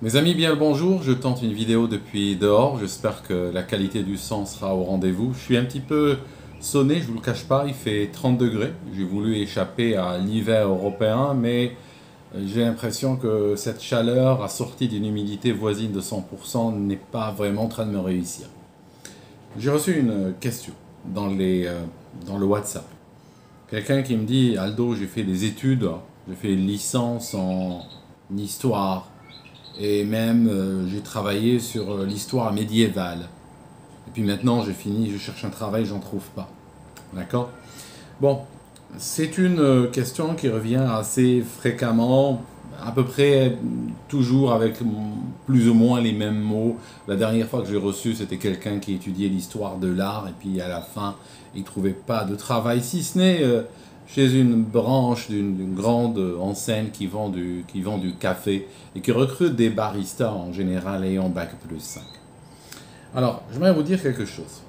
Mes amis, bien le bonjour, je tente une vidéo depuis dehors, j'espère que la qualité du son sera au rendez-vous. Je suis un petit peu sonné, je vous le cache pas, il fait 30 degrés. J'ai voulu échapper à l'hiver européen, mais j'ai l'impression que cette chaleur assortie d'une humidité voisine de 100% n'est pas vraiment en train de me réussir. J'ai reçu une question dans le WhatsApp. Quelqu'un qui me dit: Aldo, j'ai fait des études, j'ai fait une licence en histoire, et même j'ai travaillé sur l'histoire médiévale. Et puis maintenant j'ai fini, je cherche un travail, j'en trouve pas. D'accord? Bon, c'est une question qui revient assez fréquemment, à peu près toujours avec plus ou moins les mêmes mots. La dernière fois que j'ai reçu, c'était quelqu'un qui étudiait l'histoire de l'art, et puis à la fin, il ne trouvait pas de travail, si ce n'est chez une branche d'une grande enseigne qui vend du café et qui recrute des baristas en général ayant bac+5. Alors, j'aimerais vous dire quelque chose.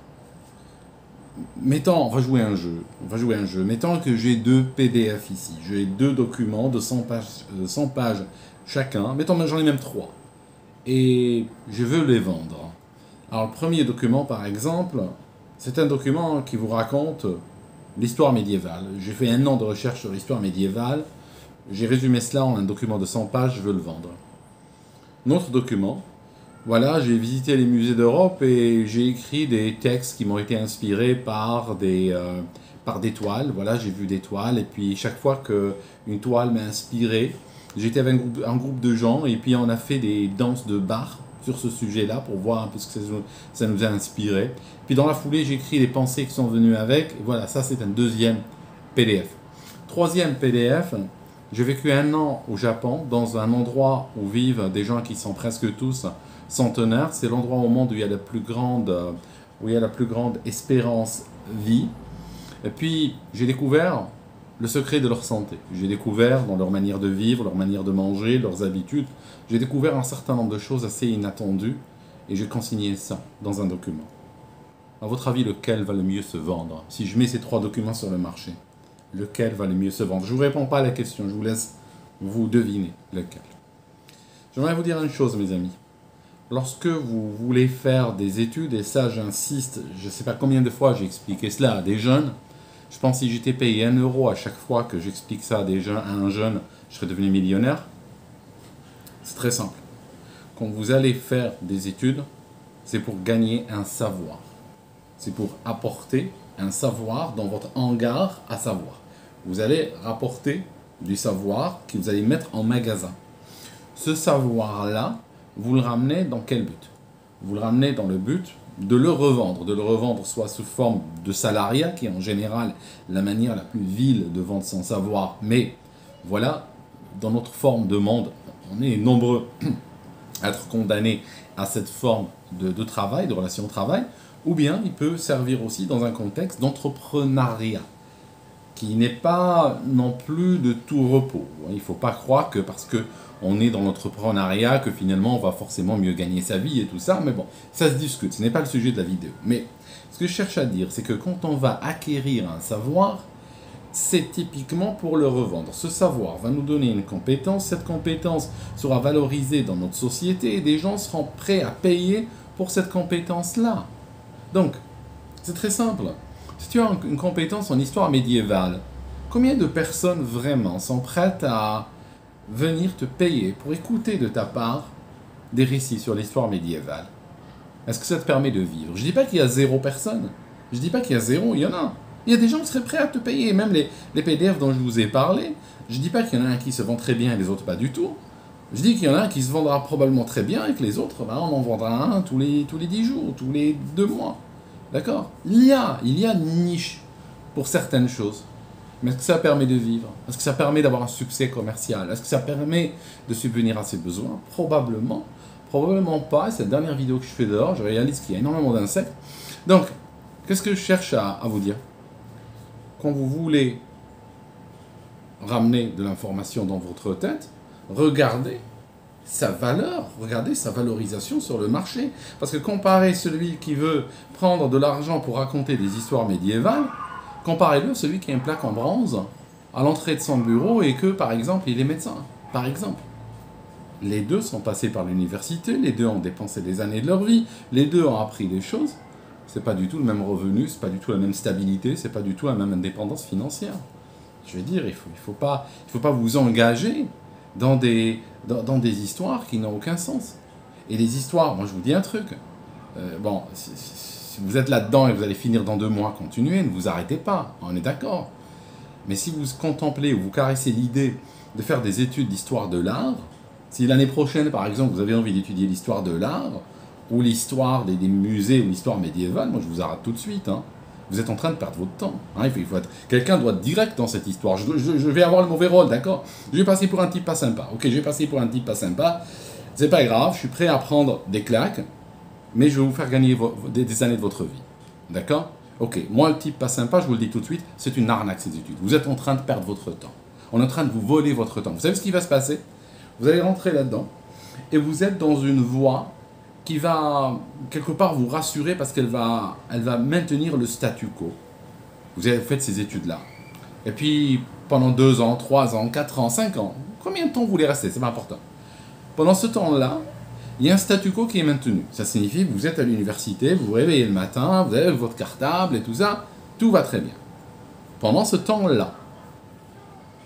Mettons, on va jouer un jeu. Mettons que j'ai deux PDF ici. J'ai deux documents de 100 pages chacun. Mettons, j'en ai même trois. Et je veux les vendre. Alors, le premier document, par exemple, c'est un document qui vous raconte l'histoire médiévale. J'ai fait 1 an de recherche sur l'histoire médiévale. J'ai résumé cela en un document de 100 pages, je veux le vendre. Un autre document, voilà, j'ai visité les musées d'Europe et j'ai écrit des textes qui m'ont été inspirés par des toiles. Voilà, j'ai vu des toiles et puis chaque fois qu'une toile m'a inspiré, j'étais avec un groupe de gens et puis on a fait des danses de bar sur ce sujet-là pour voir un peu ce que ça nous a inspiré. Puis dans la foulée, j'ai écrit les pensées qui sont venues avec. Et voilà, ça c'est un deuxième PDF. Troisième PDF, j'ai vécu 1 an au Japon, dans un endroit où vivent des gens qui sont presque tous centenaires. C'est l'endroit au monde où il y a la plus grande espérance vie. Et puis, j'ai découvert le secret de leur santé. J'ai découvert dans leur manière de vivre, leur manière de manger, leurs habitudes. J'ai découvert un certain nombre de choses assez inattendues et j'ai consigné ça dans un document. À votre avis, lequel va le mieux se vendre? Si je mets ces 3 documents sur le marché, lequel va le mieux se vendre? Je ne vous réponds pas à la question, je vous laisse vous deviner lequel. J'aimerais vous dire une chose, mes amis. Lorsque vous voulez faire des études, et ça j'insiste, je ne sais pas combien de fois j'ai expliqué cela à des jeunes, je pense que si j'étais payé 1 euro à chaque fois que j'explique ça à un jeune, je serais devenu millionnaire. C'est très simple. Quand vous allez faire des études, c'est pour gagner un savoir. C'est pour apporter un savoir dans votre hangar à savoir. Vous allez rapporter du savoir que vous allez mettre en magasin. Ce savoir-là, vous le ramenez dans quel but? Vous le ramenez dans le but de le revendre soit sous forme de salariat, qui est en général la manière la plus vile de vendre son savoir, mais voilà, dans notre forme de monde, on est nombreux à être condamnés à cette forme de travail, de relation de travail, ou bien il peut servir aussi dans un contexte d'entrepreneuriat, qui n'est pas non plus de tout repos. Il ne faut pas croire que parce qu'on est dans l'entrepreneuriat que finalement on va forcément mieux gagner sa vie et tout ça, mais bon, ça se discute, ce n'est pas le sujet de la vidéo. Mais ce que je cherche à dire, c'est que quand on va acquérir un savoir, c'est typiquement pour le revendre. Ce savoir va nous donner une compétence, cette compétence sera valorisée dans notre société et des gens seront prêts à payer pour cette compétence-là. Donc, c'est très simple. Si tu as une compétence en histoire médiévale, combien de personnes vraiment sont prêtes à venir te payer pour écouter de ta part des récits sur l'histoire médiévale? Est-ce que ça te permet de vivre? Je ne dis pas qu'il y a 0 personne. Je ne dis pas qu'il y a 0, il y en a. Il y a des gens qui seraient prêts à te payer. Même les PDF dont je vous ai parlé, je ne dis pas qu'il y en a un qui se vend très bien et les autres pas du tout. Je dis qu'il y en a un qui se vendra probablement très bien et que les autres, on en vendra un tous les 10 jours, tous les 2 mois. D'accord? Il y a une niche pour certaines choses. Mais est-ce que ça permet de vivre? Est-ce que ça permet d'avoir un succès commercial? Est-ce que ça permet de subvenir à ses besoins? Probablement. Probablement pas. C'est la dernière vidéo que je fais dehors. Je réalise qu'il y a énormément d'insectes. Donc, qu'est-ce que je cherche à vous dire? Quand vous voulez ramener de l'information dans votre tête, regardez sa valeur, regardez sa valorisation sur le marché. Parce que comparer celui qui veut prendre de l'argent pour raconter des histoires médiévales, comparez-le à celui qui a une plaque en bronze à l'entrée de son bureau et que, par exemple, il est médecin. Par exemple. Les deux sont passés par l'université, les deux ont dépensé des années de leur vie, les deux ont appris des choses. C'est pas du tout le même revenu, c'est pas du tout la même stabilité, c'est pas du tout la même indépendance financière. Je veux dire, il faut pas vous engager dans dans des histoires qui n'ont aucun sens. Et les histoires, moi je vous dis un truc, bon, si vous êtes là-dedans et vous allez finir dans 2 mois, continuez, ne vous arrêtez pas, on est d'accord. Mais si vous contemplez ou vous caressez l'idée de faire des études d'histoire de l'art, si l'année prochaine, par exemple, vous avez envie d'étudier l'histoire de l'art, ou l'histoire des musées, ou l'histoire médiévale, moi je vous arrête tout de suite. Hein. Vous êtes en train de perdre votre temps. Hein. Quelqu'un doit être direct dans cette histoire. Je vais avoir le mauvais rôle, d'accord? Je vais passer pour un type pas sympa. Ok, je vais passer pour un type pas sympa. C'est pas grave, je suis prêt à prendre des claques, mais je vais vous faire gagner des années de votre vie. D'accord? Ok, moi le type pas sympa, je vous le dis tout de suite, c'est une arnaque ces études. Vous êtes en train de perdre votre temps. On est en train de vous voler votre temps. Vous savez ce qui va se passer? Vous allez rentrer là-dedans, et vous êtes dans une voie qui va quelque part vous rassurer parce elle va maintenir le statu quo. Vous avez fait ces études-là. Et puis, pendant 2 ans, 3 ans, 4 ans, 5 ans, combien de temps vous voulez rester? C'est pas important. Pendant ce temps-là, il y a un statu quo qui est maintenu. Ça signifie que vous êtes à l'université, vous vous réveillez le matin, vous avez votre cartable et tout ça, tout va très bien. Pendant ce temps-là,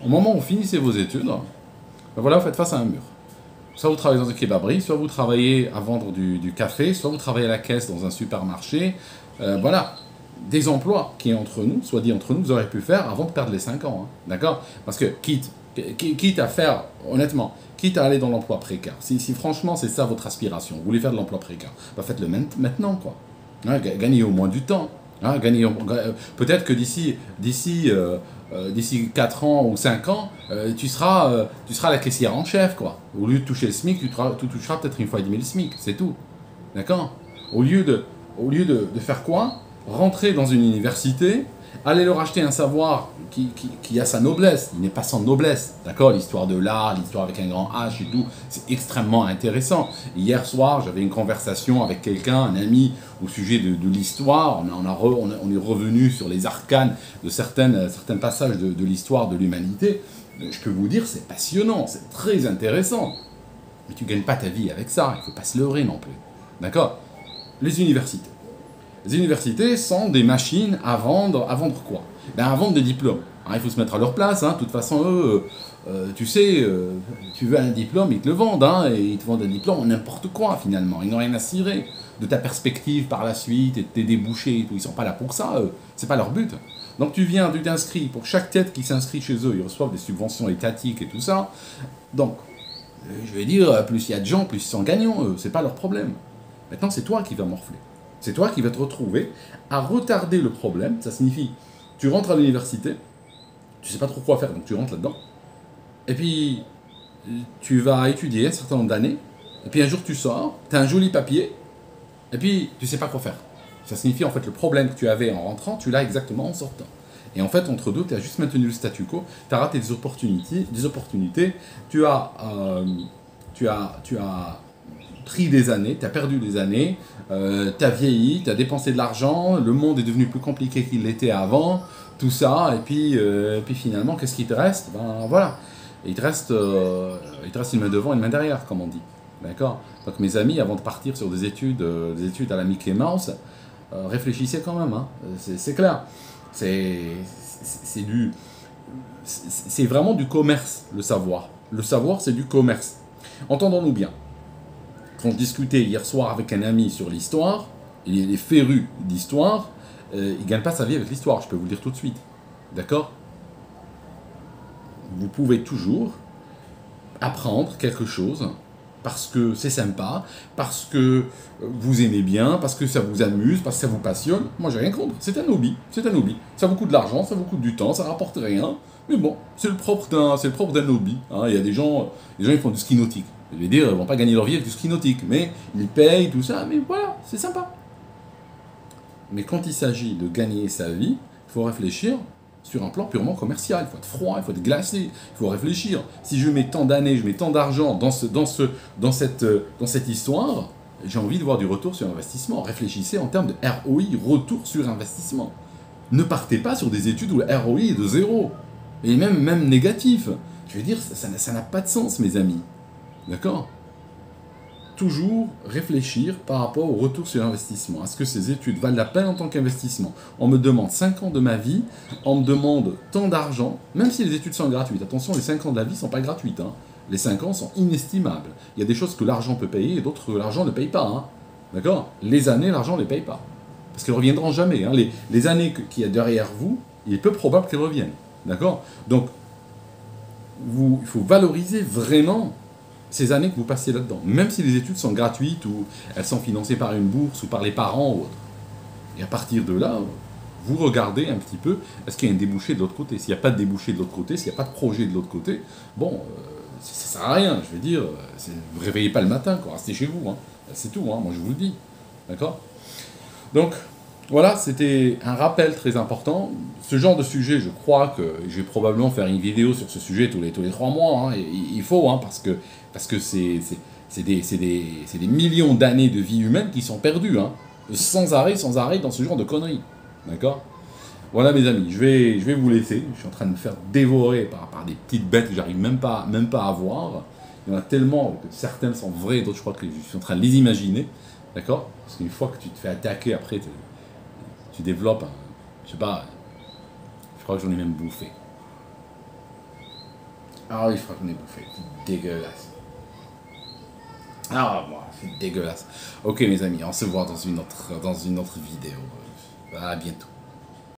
au moment où vous finissez vos études, ben voilà, vous faites face à un mur. Soit vous travaillez dans une kebaberie, soit vous travaillez à vendre du café, soit vous travaillez à la caisse dans un supermarché. Voilà, des emplois qui, entre nous, soit dit entre nous, vous aurez pu faire avant de perdre les 5 ans. Hein, d'accord? Parce que quitte à faire, honnêtement, quitte à aller dans l'emploi précaire, si franchement c'est ça votre aspiration, vous voulez faire de l'emploi précaire, bah faites-le maintenant, quoi. Hein, gagnez au moins du temps. Hein, peut-être que d'ici 4 ans ou 5 ans, tu seras la caissière en chef, quoi. Au lieu de toucher le SMIC, tu toucheras peut-être 1,5 fois le SMIC, c'est tout. D'accord? Au lieu de faire quoi? Rentrer dans une université, aller leur acheter un savoir qui a sa noblesse. Il n'est pas sans noblesse, d'accord? L'histoire de l'art, l'histoire avec un grand H et tout, c'est extrêmement intéressant. Hier soir, j'avais une conversation avec quelqu'un, un ami, au sujet de l'histoire. On est revenu sur les arcanes de certains passages de l'histoire de l'humanité. Je peux vous dire, c'est passionnant, c'est très intéressant. Mais tu ne gagnes pas ta vie avec ça, il ne faut pas se leurrer non plus. D'accord? Les universités. Les universités sont des machines à vendre quoi? Ben à vendre des diplômes. Alors, il faut se mettre à leur place. Hein. De toute façon, eux, tu sais, tu veux un diplôme, ils te le vendent. Hein, et ils te vendent un diplôme n'importe quoi, finalement. Ils n'ont rien à cirer de ta perspective par la suite et de tes débouchés et tout. Ils ne sont pas là pour ça, eux. C'est pas leur but. Donc tu t'inscris. Pour chaque tête qui s'inscrit chez eux, ils reçoivent des subventions étatiques et tout ça. Donc, je vais dire, plus il y a de gens, plus ils sont gagnants, eux. C'est pas leur problème. Maintenant, c'est toi qui vas morfler. C'est toi qui vas te retrouver à retarder le problème. Ça signifie, tu rentres à l'université, tu sais pas trop quoi faire, donc tu rentres là-dedans. Et puis, tu vas étudier un certain nombre d'années. Et puis un jour, tu sors, tu as un joli papier, et puis tu sais pas quoi faire. Ça signifie, en fait, le problème que tu avais en rentrant, tu l'as exactement en sortant. Et en fait, entre deux, tu as juste maintenu le statu quo, tu as raté des opportunités, tu as pris des années, tu as perdu des années, tu as vieilli, tu as dépensé de l'argent, le monde est devenu plus compliqué qu'il l'était avant, tout ça, et puis finalement, qu'est-ce qui te reste? Ben voilà, il te reste une main devant et une main derrière, comme on dit. D'accord? Donc mes amis, avant de partir sur des études à la Mickey Mouse, réfléchissez quand même, hein. C'est clair. C'est vraiment du commerce, le savoir. Le savoir, c'est du commerce. Entendons-nous bien. Quand je discutais hier soir avec un ami sur l'histoire, il est féru d'histoire, il ne gagne pas sa vie avec l'histoire, je peux vous le dire tout de suite. D'accord? Vous pouvez toujours apprendre quelque chose parce que c'est sympa, parce que vous aimez bien, parce que ça vous amuse, parce que ça vous passionne. Moi, j'ai rien contre. C'est un hobby. Ça vous coûte de l'argent, ça vous coûte du temps, ça rapporte rien. Mais bon, c'est le propre d'un hobby. Hein. Il y a des gens, ils font du ski nautique. Je vais dire, ils ne vont pas gagner leur vie avec du ski nautique, mais ils payent, tout ça, mais voilà, c'est sympa. Mais quand il s'agit de gagner sa vie, il faut réfléchir sur un plan purement commercial. Il faut être froid, il faut être glacé, il faut réfléchir. Si je mets tant d'années, je mets tant d'argent dans cette histoire, j'ai envie de voir du retour sur investissement. Réfléchissez en termes de ROI, retour sur investissement. Ne partez pas sur des études où le ROI est de 0, et même négatif. Je veux dire, ça n'a pas de sens, mes amis. D'accord? Toujours réfléchir par rapport au retour sur investissement. Est-ce que ces études valent la peine en tant qu'investissement? On me demande 5 ans de ma vie, on me demande tant d'argent, même si les études sont gratuites. Attention, les 5 ans de la vie ne sont pas gratuites. Hein. Les 5 ans sont inestimables. Il y a des choses que l'argent peut payer et d'autres que l'argent ne paye pas. Hein. D'accord? Les années, l'argent ne les paye pas. Parce qu'elles ne reviendront jamais. Hein. Les années qu'il y a derrière vous, il est peu probable qu'elles reviennent. D'accord? Donc, il faut valoriser vraiment ces années que vous passez là-dedans. Même si les études sont gratuites ou elles sont financées par une bourse ou par les parents ou autre. Et à partir de là, vous regardez un petit peu, est-ce qu'il y a un débouché de l'autre côté? S'il n'y a pas de débouché de l'autre côté, s'il n'y a pas de projet de l'autre côté, bon, ça ne sert à rien. Je veux dire, vous ne vous réveillez pas le matin, quoi, restez chez vous. Hein. C'est tout, hein, moi je vous le dis. D'accord? Donc, voilà, c'était un rappel très important. Ce genre de sujet, je crois que je vais probablement faire une vidéo sur ce sujet tous les 3 mois. Hein, et il faut, hein, parce que c'est des millions d'années de vie humaine qui sont perdues, hein, sans arrêt, dans ce genre de conneries. D'accord? Voilà mes amis, je vais vous laisser. Je suis en train de me faire dévorer par des petites bêtes que j'arrive même pas à voir. Il y en a tellement que certaines sont vraies, d'autres je crois que je suis en train de les imaginer. D'accord? Parce qu'une fois que tu te fais attaquer, après tu développes, je sais pas, je crois que j'en ai même bouffé. Ah oui, je crois que j'en ai bouffé. C'est dégueulasse. Ah, moi, c'est dégueulasse. Ok, mes amis, on se voit dans une autre vidéo. À bientôt.